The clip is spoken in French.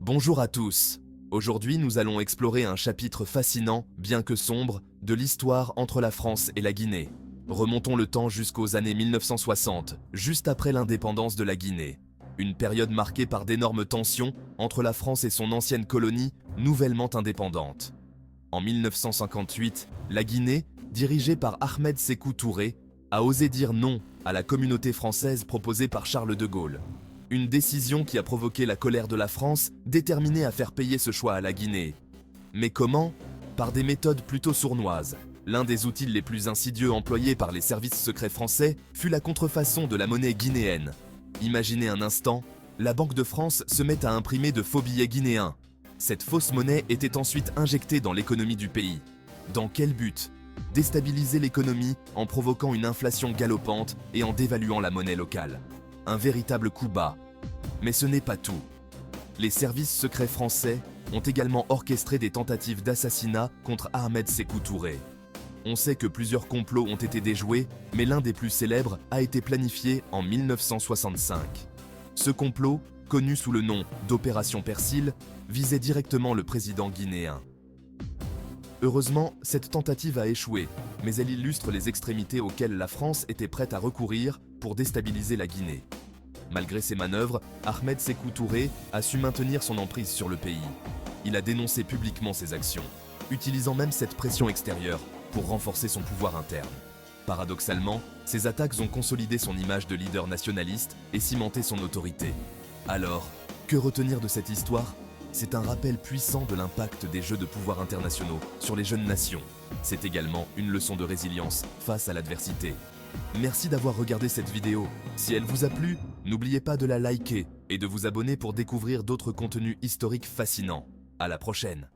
Bonjour à tous. Aujourd'hui, nous allons explorer un chapitre fascinant, bien que sombre, de l'histoire entre la France et la Guinée. Remontons le temps jusqu'aux années 1960, juste après l'indépendance de la Guinée. Une période marquée par d'énormes tensions entre la France et son ancienne colonie, nouvellement indépendante. En 1958, la Guinée, dirigée par Ahmed Sékou Touré, a osé dire non à la communauté française proposée par Charles de Gaulle. Une décision qui a provoqué la colère de la France, déterminée à faire payer ce choix à la Guinée. Mais comment? Par des méthodes plutôt sournoises. L'un des outils les plus insidieux employés par les services secrets français fut la contrefaçon de la monnaie guinéenne. Imaginez un instant, la Banque de France se met à imprimer de faux billets guinéens. Cette fausse monnaie était ensuite injectée dans l'économie du pays. Dans quel but? Déstabiliser l'économie en provoquant une inflation galopante et en dévaluant la monnaie locale. Un véritable coup bas. Mais ce n'est pas tout. Les services secrets français ont également orchestré des tentatives d'assassinat contre Ahmed Sékou Touré. On sait que plusieurs complots ont été déjoués, mais l'un des plus célèbres a été planifié en 1965. Ce complot, connu sous le nom d'Opération Persil, visait directement le président guinéen. Heureusement, cette tentative a échoué, mais elle illustre les extrémités auxquelles la France était prête à recourir pour déstabiliser la Guinée. Malgré ces manœuvres, Ahmed Sékou Touré a su maintenir son emprise sur le pays. Il a dénoncé publiquement ses actions, utilisant même cette pression extérieure pour renforcer son pouvoir interne. Paradoxalement, ces attaques ont consolidé son image de leader nationaliste et cimenté son autorité. Alors, que retenir de cette histoire? C'est un rappel puissant de l'impact des jeux de pouvoir internationaux sur les jeunes nations. C'est également une leçon de résilience face à l'adversité. Merci d'avoir regardé cette vidéo. Si elle vous a plu, n'oubliez pas de la liker et de vous abonner pour découvrir d'autres contenus historiques fascinants. À la prochaine!